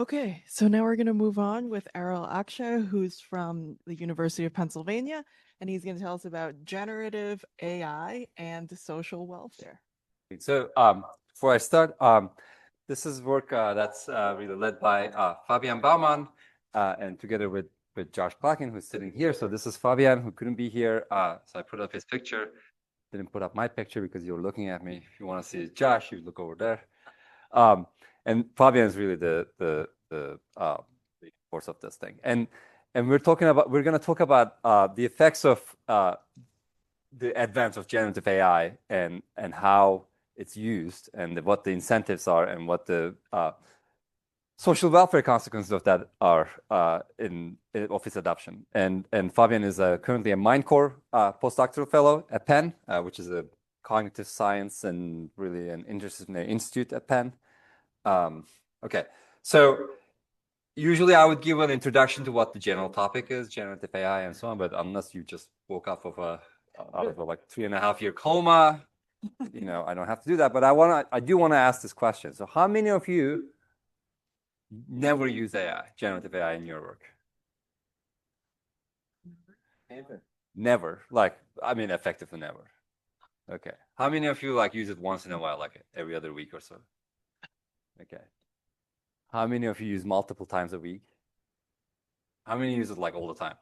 Okay, so now we're going to move on with Erol Akçay, who's from the University of Pennsylvania, and he's going to tell us about generative AI and social welfare. So before I start, this is work that's really led by Fabian Baumann and together with Josh Plakin, who's sitting here. So this is Fabian, who couldn't be here. So I put up his picture. Didn't put up my picture because you were looking at me. If you want to see Josh, you look over there. And Fabian is really the force of this thing. And we're going to talk about the effects of the advance of generative AI and how it's used and what the incentives are and what the social welfare consequences of that are in office adoption. And Fabian is currently a MindCore postdoctoral fellow at Penn, which is a cognitive science and really an interdisciplinary institute at Penn. Okay, so usually I would give an introduction to what the general topic is, generative AI and so on, but unless you just woke up out of a like 3.5-year coma, I don't have to do that. But I do want to ask this question. So how many of you never use AI, generative AI in your work? Never. Effectively never. Okay. How many of you use it once in a while, like every other week or so? Okay. How many of you use multiple times a week? How many use it all the time?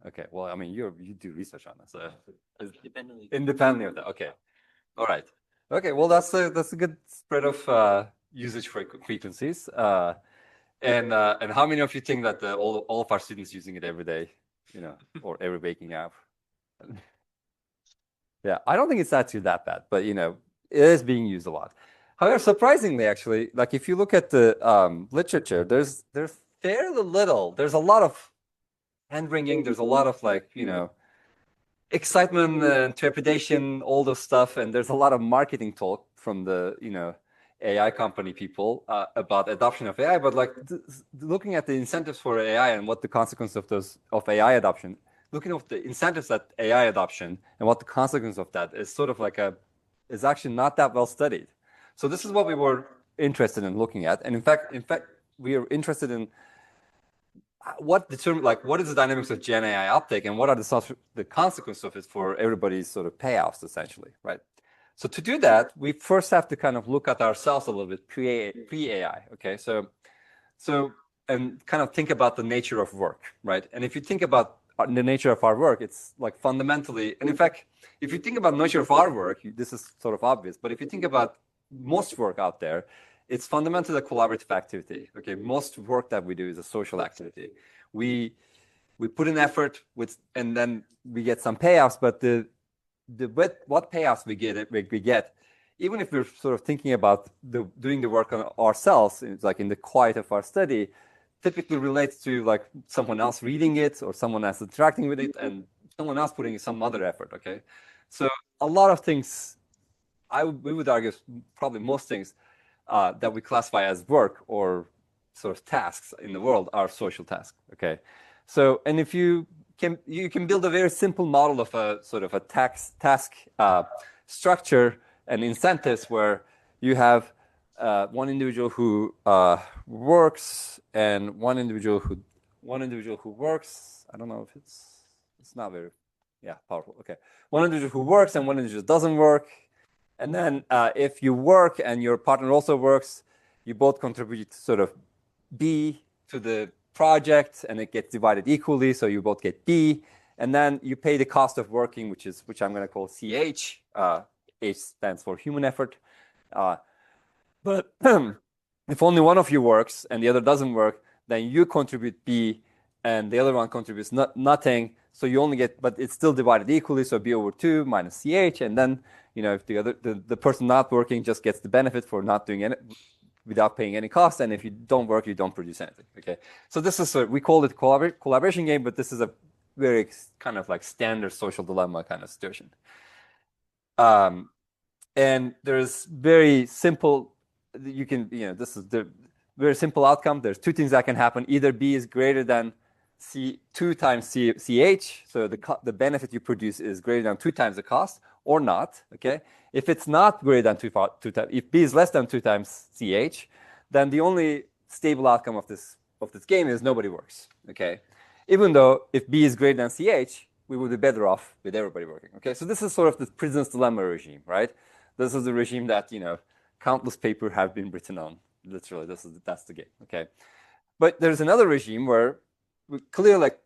Okay. Well, you do research on this. So independently of that. Okay. All right. Okay. Well, that's a good spread of usage frequencies. And how many of you think that all of our students using it every day, or every waking hour? Yeah, I don't think it's actually that bad, but it is being used a lot. However, surprisingly, actually, if you look at the literature, there's fairly little. There's a lot of hand-wringing. There's a lot of excitement and trepidation, all this stuff, and there's a lot of marketing talk from the AI company people about adoption of AI. But looking at the incentives for AI and what the consequences of AI adoption, looking at the incentives at AI adoption and what the consequence of that is sort of is actually not that well studied. So this is what we were interested in looking at, and in fact, we are interested in what is the dynamics of Gen AI uptake and what are the consequences of it for everybody's sort of payoffs, essentially, right? So to do that, we first have to kind of look at ourselves a little bit pre-AI, okay? So and kind of think about the nature of work, right? And if you think about the nature of our work, it's fundamentally, and in fact, if you think about the nature of our work, this is sort of obvious, but if you think about most work out there, it's fundamentally a collaborative activity. Okay, most work that we do is a social activity. We put in effort and then we get some payoffs, but what payoffs we get, even if we're sort of thinking about doing the work on ourselves, it's in the quiet of our study, typically relates to someone else reading it or someone else interacting with it and someone else putting in some other effort. Okay, so a lot of things, we would argue probably most things that we classify as work or sort of tasks in the world are social tasks. Okay, so and if you can build a very simple model of a sort of a task structure and incentives where you have one individual who works and one individual who works. I don't know if it's not very powerful. Okay, one individual who works and one individual doesn't work. And then if you work and your partner also works, you both contribute sort of B to the project and it gets divided equally. So you both get B. And then you pay the cost of working, which I'm going to call CH. H stands for human effort. But if only one of you works and the other doesn't work, then you contribute B and the other one contributes nothing. So you only get, but it's still divided equally. So B over 2 minus CH. And then if the person not working just gets the benefit for not doing it without paying any cost, and if you don't work, you don't produce anything. Okay, so this is we call it collaboration game, but this is a very kind of standard social dilemma kind of situation. And there's very simple. This is the very simple outcome. There's two things that can happen. Either B is greater than 2 times CH, so the benefit you produce is greater than 2 times the cost, or not. Okay, if it's not greater than 2 times, if B is less than 2 times CH, then the only stable outcome of this game is nobody works. Okay, even though if B is greater than CH, we would be better off with everybody working. Okay, so this is sort of the prisoner's dilemma regime, right? This is the regime that countless papers have been written on. Literally, that's the game. Okay, but there's another regime where clearly, like,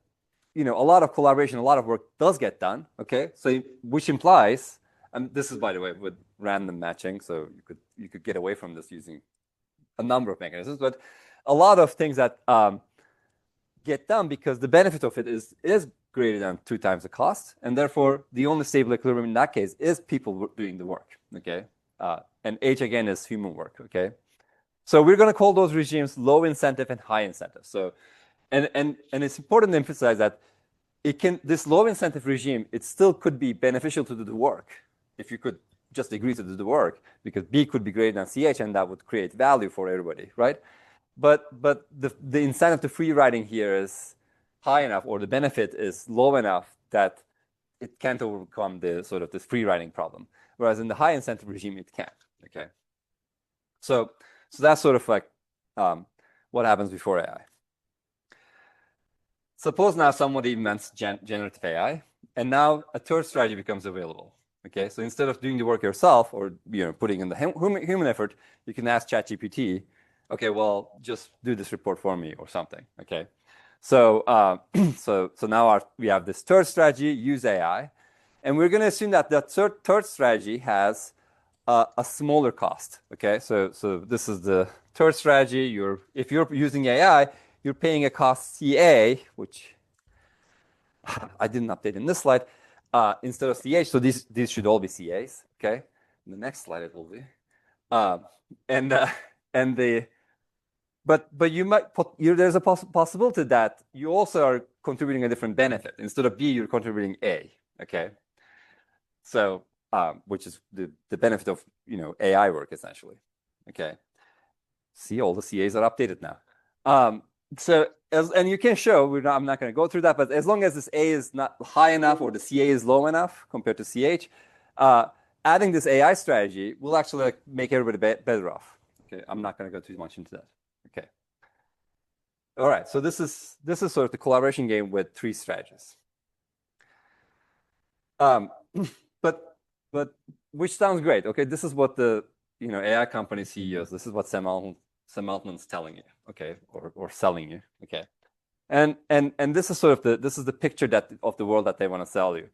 a lot of collaboration, a lot of work does get done. Okay, so which implies, and this is by the way with random matching, so you could get away from this using a number of mechanisms, but a lot of things that get done because the benefit of it is greater than 2 times the cost, and therefore the only stable equilibrium in that case is people doing the work. Okay, and H again is human work. Okay, so we're going to call those regimes low incentive and high incentive. So, and it's important to emphasize that this low incentive regime, it still could be beneficial to do the work if you could just agree to do the work, because B could be greater than CH and that would create value for everybody, right? But the incentive to free riding here is high enough, or the benefit is low enough that it can't overcome the sort of this free riding problem. Whereas in the high incentive regime, it can. Okay. So that's sort of like what happens before AI. Suppose now somebody invents generative AI, and now a third strategy becomes available. Okay, so instead of doing the work yourself or putting in the human effort, you can ask ChatGPT, okay, well, just do this report for me or something. Okay, so so now we have this third strategy, use AI, and we're going to assume that that third strategy has a smaller cost. Okay, so this is the third strategy. If you're using AI, you're paying a cost CA, which I didn't update in this slide, instead of CH. So these should all be CAs. Okay, in the next slide it will be, but you might there's a possibility that you also are contributing a different benefit. Instead of B, you're contributing A. Okay, so which is the benefit of AI work essentially. Okay, see, all the CAs are updated now. And you can show, I'm not going to go through that, but as long as this A is not high enough or the CA is low enough compared to CH, adding this AI strategy will actually make everybody better off. Okay, I'm not going to go too much into that. Okay. All right, so this is sort of the collaboration game with 3 strategies. But which sounds great. Okay, this is what the AI company CEOs, this is what Sam Altman's telling you, okay, or selling you, okay, and this is sort of the picture of the world that they want to sell you.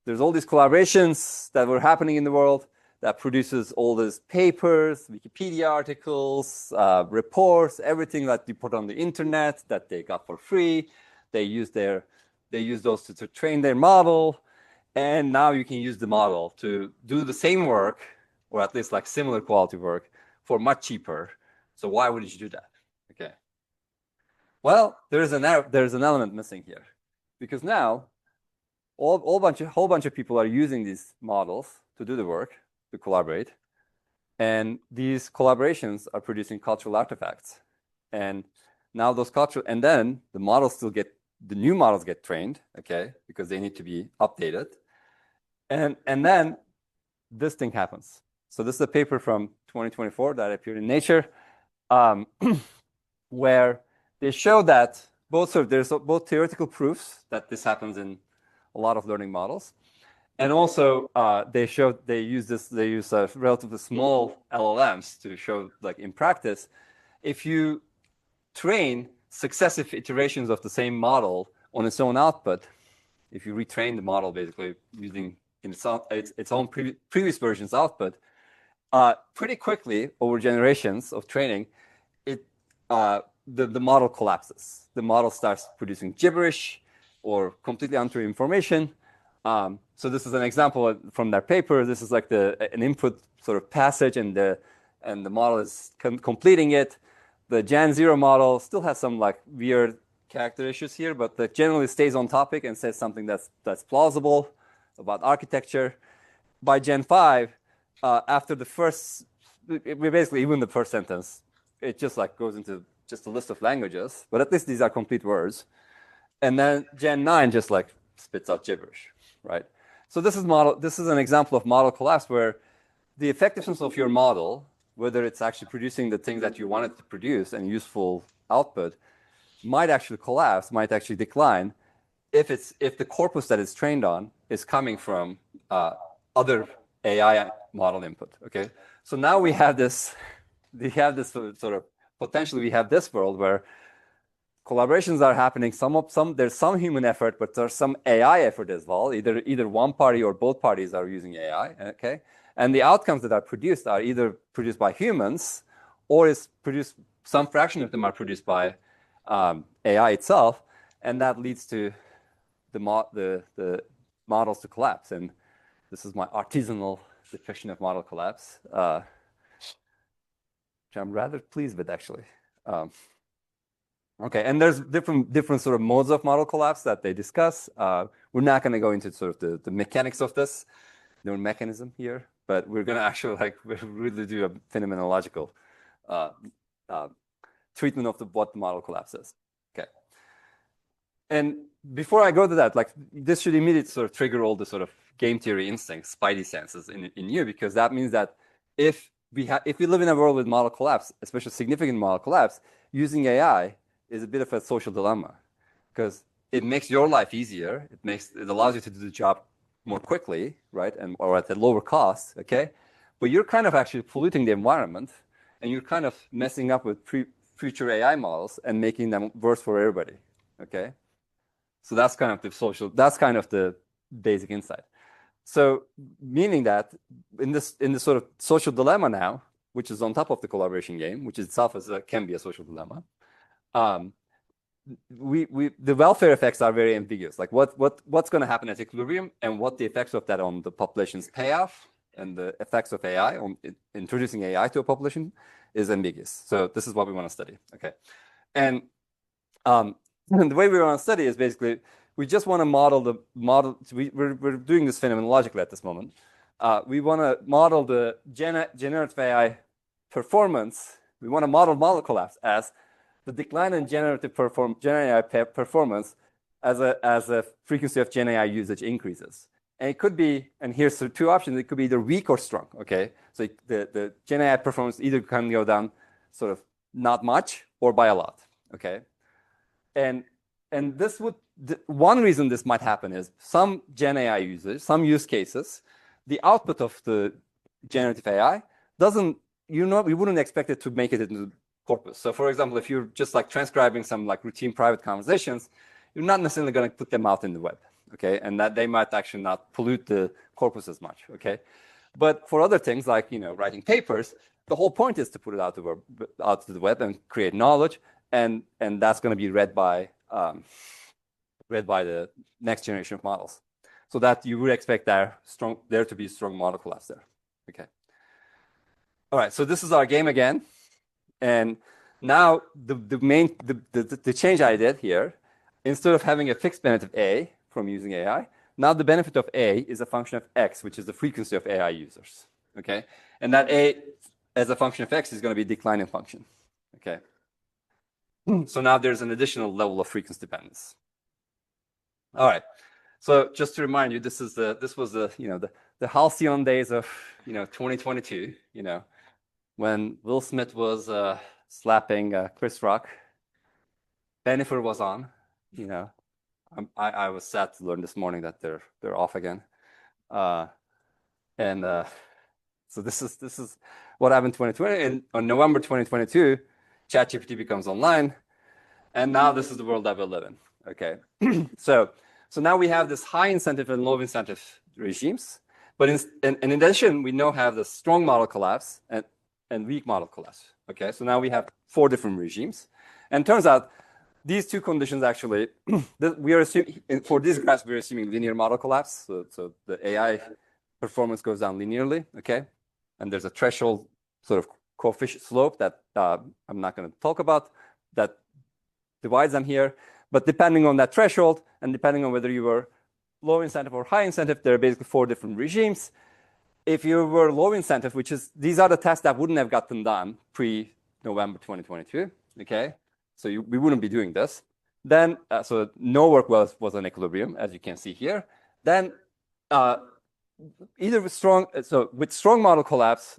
There's all these collaborations that were happening in the world that produces all these papers, Wikipedia articles, reports, everything that you put on the internet that they got for free. They use those to train their model, and now you can use the model to do the same work, or at least like similar quality work, for much cheaper. So why would you do that? Okay. Well, there's an element missing here, because now whole bunch of people are using these models to do the work, to collaborate, and these collaborations are producing cultural artifacts. And now and then the new models get trained, okay, because they need to be updated, and then this thing happens. So this is a paper from 2024 that appeared in Nature, where they show that there's both theoretical proofs that this happens in a lot of learning models, and also they use relatively small LLMs to show, like, in practice, if you train successive iterations of the same model on its own output, if you retrain the model basically using its own previous version's output, pretty quickly over generations of training, the model collapses. The model starts producing gibberish or completely untrue information. So this is an example from their paper. This is like an input sort of passage, and the model is completing it. The Gen 0 model still has some like weird character issues here, but generally stays on topic and says something that's plausible about architecture. By Gen 5, after the first, basically even the first sentence, it just like goes into just a list of languages, but at least these are complete words. And then Gen 9 just like spits out gibberish, right? So this is an example of model collapse, where the effectiveness of your model whether it's actually producing the things that you want it to produce and useful output, might actually collapse, might actually decline if the corpus that it's trained on is coming from other AI model input. Okay, so now we have this sort of potentially we have this world where collaborations are happening. There's some human effort, but there's some AI effort as well. Either one party or both parties are using AI. Okay, and the outcomes that are produced are either produced by humans, or is produced. Some fraction of them are produced by AI itself, and that leads to the models to collapse. And this is my artisanal depiction of model collapse, which I'm rather pleased with, actually. Okay, and there's different sort of modes of model collapse that they discuss. We're not going to go into sort of the mechanics of this, no mechanism here, but we're going to actually really do a phenomenological treatment of what the model collapse is. Okay. And before I go to that, this should immediately sort of trigger all the sort of game theory instincts, spidey senses in you, because that means that if we live in a world with model collapse, especially significant model collapse, using AI is a bit of a social dilemma, because it makes your life easier. It allows you to do the job more quickly, right, or at a lower cost. Okay, but you're kind of actually polluting the environment, and you're kind of messing up with future AI models and making them worse for everybody. Okay. So that's kind of the basic insight. So meaning that in this sort of social dilemma now, which is on top of the collaboration game, which itself can be a social dilemma, the welfare effects are very ambiguous. Like what's going to happen at equilibrium, and what the effects of that on the population's payoff, and the effects of AI on introducing AI to a population is ambiguous. So this is what we want to study. Okay, and the way we want to study is basically we just want to model the model. We're doing this phenomenologically at this moment. We want to model the generative AI performance. We want to model collapse as the decline in generative AI performance as a frequency of Gen AI usage increases. And it could be, and here's the two options. It could be either weak or strong. Okay, so the Gen AI performance either can go down sort of not much or by a lot. Okay. And one reason this might happen is some Gen AI users, some use cases, the output of the generative AI we wouldn't expect it to make it into the corpus. So for example, if you're just transcribing some routine private conversations, you're not necessarily going to put them out in the web. Okay, and that they might actually not pollute the corpus as much. Okay, but for other things like writing papers, the whole point is to put it out to the web and create knowledge. And that's going to be read by the next generation of models, so that you would expect there to be strong model collapse there. Okay. All right. So this is our game again, and now the change I did here, instead of having a fixed benefit of A from using AI, now the benefit of A is a function of X, which is the frequency of AI users. Okay, and that A as a function of X is going to be a declining function. Okay. So now there's an additional level of frequency dependence. All right. So just to remind you, this was the halcyon days of 2022. When Will Smith was slapping Chris Rock, Bennifer was on. I was sad to learn this morning that they're off again. So this is what happened in 2020. And on November 2022, ChatGPT becomes online, and now this is the world that we live in. Okay, so now we have this high incentive and low incentive regimes, but in addition, we now have the strong model collapse and weak model collapse. Okay, so now we have 4 different regimes, and it turns out these 2 conditions actually we are assuming for these graphs we're assuming linear model collapse. So the AI performance goes down linearly. Okay, and there's a threshold sort of coefficient slope that I'm not going to talk about that divides them here. But depending on that threshold, and depending on whether you were low incentive or high incentive, there are basically 4 different regimes. If you were low incentive, these are the tests that wouldn't have gotten done pre-November 2022. Okay, so we wouldn't be doing this. Then, so no work was on equilibrium, as you can see here. Then, either with strong model collapse,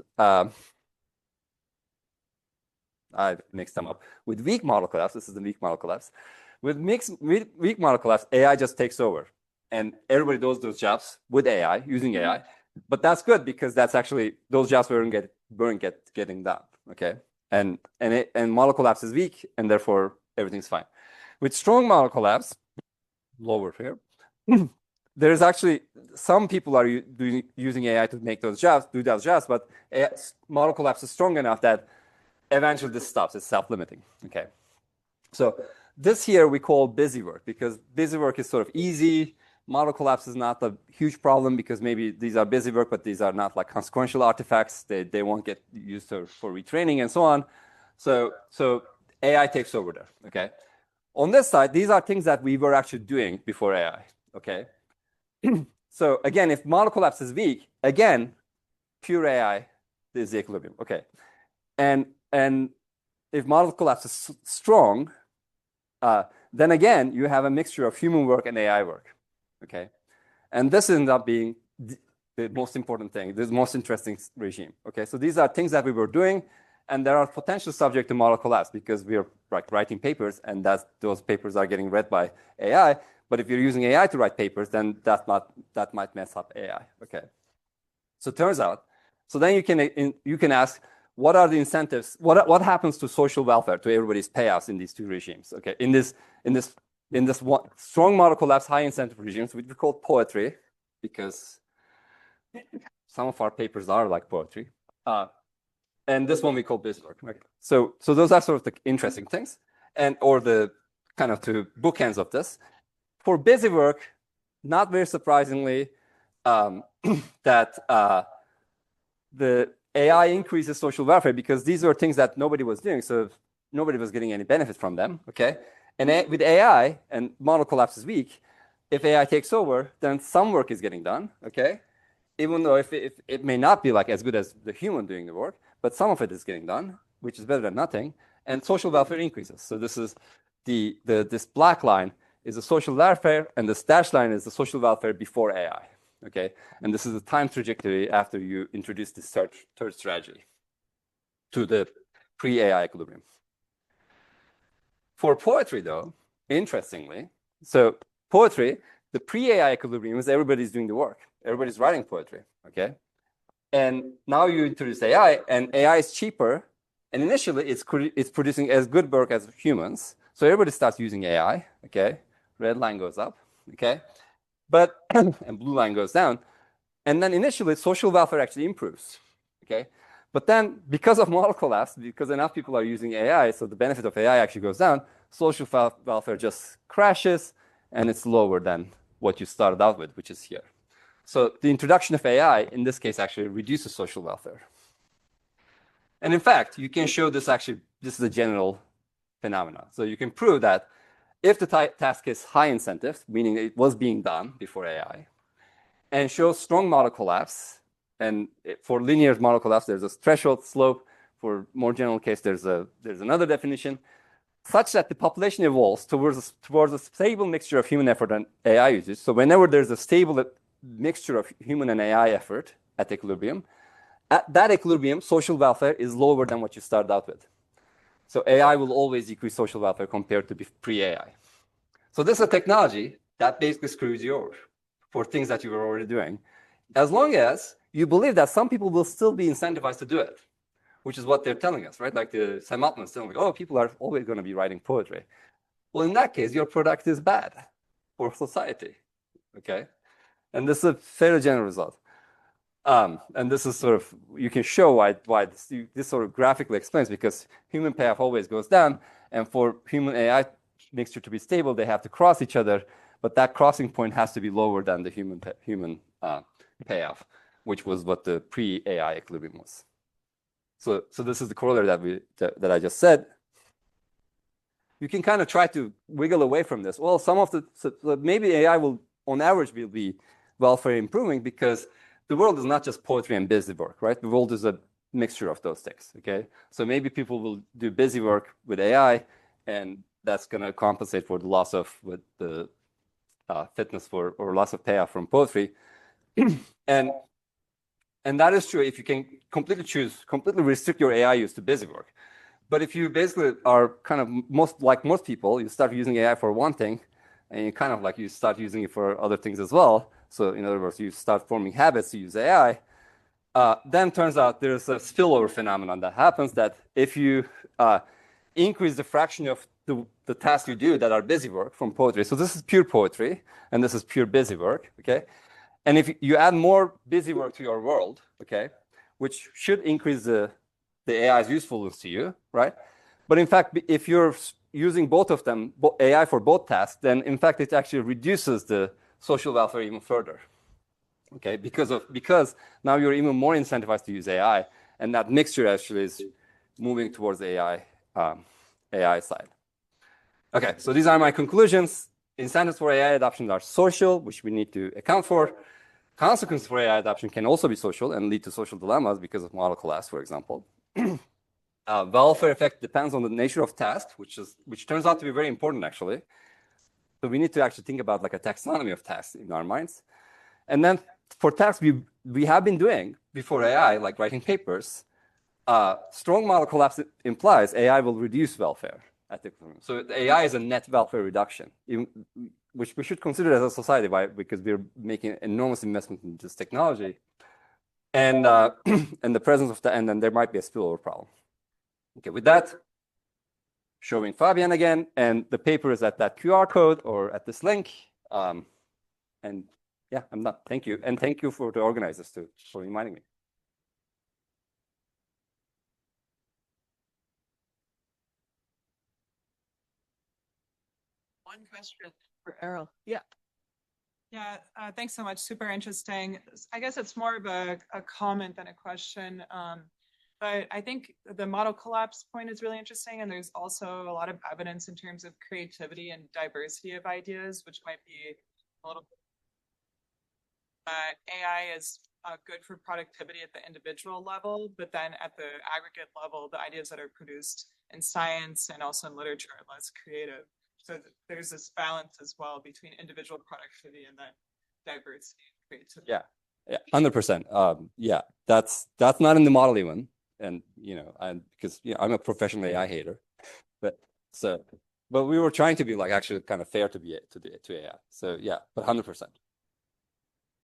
I mixed them up. With weak model collapse, this is the weak model collapse. With weak model collapse, AI just takes over. And everybody does those jobs with AI, using AI. But that's good because that's actually, those jobs weren't getting done, okay? And model collapse is weak, and therefore everything's fine. With strong model collapse, lower here, there's actually, some people are using AI to make those jobs, but model collapse is strong enough that eventually this stops. It's self-limiting. Okay. So this here we call busy work because busy work is sort of easy. Model collapse is not a huge problem because maybe these are busy work, but these are not like consequential artifacts. They won't get used for retraining and so on. So AI takes over there. Okay. On this side, these are things that we were actually doing before AI. Okay. So again, if model collapse is weak, again, pure AI is the equilibrium. Okay. And if model collapse is strong, then again, you have a mixture of human work and AI work. Okay. And this ends up being the most important thing, the most interesting regime. Okay. So these are things that we were doing, and there are potential subject to model collapse because we are like writing papers, and those papers are getting read by AI. But if you're using AI to write papers, then that might mess up AI. Okay. So it turns out, so then you can ask, what are the incentives? What happens to social welfare, to everybody's payouts in these two regimes? Okay. In this one, strong model collapse, high incentive regimes, which we call poetry, because some of our papers are like poetry. And this one we call busy work. Okay. So those are sort of the interesting things, or the kind of two bookends of this. For busy work, not very surprisingly, that the AI increases social welfare because these were things that nobody was doing, so nobody was getting any benefit from them. Okay, and with AI and model collapse is weak, if AI takes over, then some work is getting done. Okay, even though if it may not be like as good as the human doing the work, but some of it is getting done, which is better than nothing, and social welfare increases. So this is this black line is the social welfare, and the dashed line is the social welfare before AI. Okay, and this is the time trajectory after you introduce this third strategy to the pre-AI equilibrium. For poetry, though, interestingly, so poetry, the pre-AI equilibrium is everybody's doing the work. Everybody's writing poetry. Okay, and now you introduce AI, and AI is cheaper, and initially it's producing as good work as humans. So everybody starts using AI. Okay, red line goes up. Okay, but and blue line goes down, and then initially social welfare actually improves. Okay, but then because of model collapse, because enough people are using AI, so the benefit of AI actually goes down, social welfare just crashes, and it's lower than what you started out with, which is here. So the introduction of AI in this case actually reduces social welfare. And in fact, you can show this is a general phenomenon. So you can prove that if the task is high incentive, meaning it was being done before AI, and shows strong model collapse, and for linear model collapse, there's a threshold slope. For more general case, there's another definition, such that the population evolves towards a stable mixture of human effort and AI usage. So whenever there's a stable mixture of human and AI effort at equilibrium, at that equilibrium, social welfare is lower than what you started out with. So AI will always decrease social welfare compared to pre-AI. So this is a technology that basically screws you over for things that you were already doing, as long as you believe that some people will still be incentivized to do it, which is what they're telling us, right? Like the Sam Altman's telling me, oh, people are always going to be writing poetry. Well, in that case, your product is bad for society, okay? And this is a fairly general result. And this is sort of, you can show why this sort of graphically explains, because human payoff always goes down, and for human AI mixture to be stable, they have to cross each other, but that crossing point has to be lower than the human payoff, which was what the pre-AI equilibrium was. So this is the corollary that I just said. You can kind of try to wiggle away from this. Well, maybe AI will, on average, will be welfare improving because the world is not just poetry and busy work, right? The world is a mixture of those things, okay? So maybe people will do busy work with AI, and that's going to compensate for the loss of the fitness or loss of payoff from poetry. and that is true if you can completely restrict your AI use to busy work. But if you basically are kind of most people, you start using AI for one thing, and you kind of like you start using it for other things as well. So in other words, you start forming habits to use AI. Then turns out there's a spillover phenomenon that happens that if you increase the fraction of the tasks you do that are busy work from poetry. So this is pure poetry, and this is pure busy work. Okay, and if you add more busy work to your world, okay, which should increase the AI's usefulness to you, right? But in fact, if you're using both of them, AI for both tasks, then in fact it actually reduces the social welfare even further. Okay, because now you're even more incentivized to use AI, and that mixture actually is moving towards the AI side. Okay, so these are my conclusions. Incentives for AI adoption are social, which we need to account for. Consequences for AI adoption can also be social and lead to social dilemmas because of model collapse, for example. Welfare effect depends on the nature of task, which turns out to be very important actually. So we need to actually think about like a taxonomy of tasks in our minds. And then for tasks we have been doing before AI, like writing papers, strong model collapse implies AI will reduce welfare at the equilibrium. So AI is a net welfare reduction, which we should consider as a society, because we're making enormous investment in this technology, and and the presence of and then there might be a spillover problem. Okay, with that, showing Fabian again, and the paper is at that QR code or at this link. And yeah, I'm done. Thank you. And thank you for the organizers too, for reminding me. One question for Erol. Yeah. Yeah, thanks so much. Super interesting. I guess it's more of a comment than a question. But I think the model collapse point is really interesting. And there's also a lot of evidence in terms of creativity and diversity of ideas, which might be a little bit. AI is good for productivity at the individual level, but then at the aggregate level, the ideas that are produced in science and also in literature are less creative. So there's this balance as well between individual productivity and then diversity and creativity. Yeah, 100%. Yeah, that's not in the model even, and because I'm a professional AI hater, but we were trying to be like actually kind of fair to AI. So yeah, but 100%.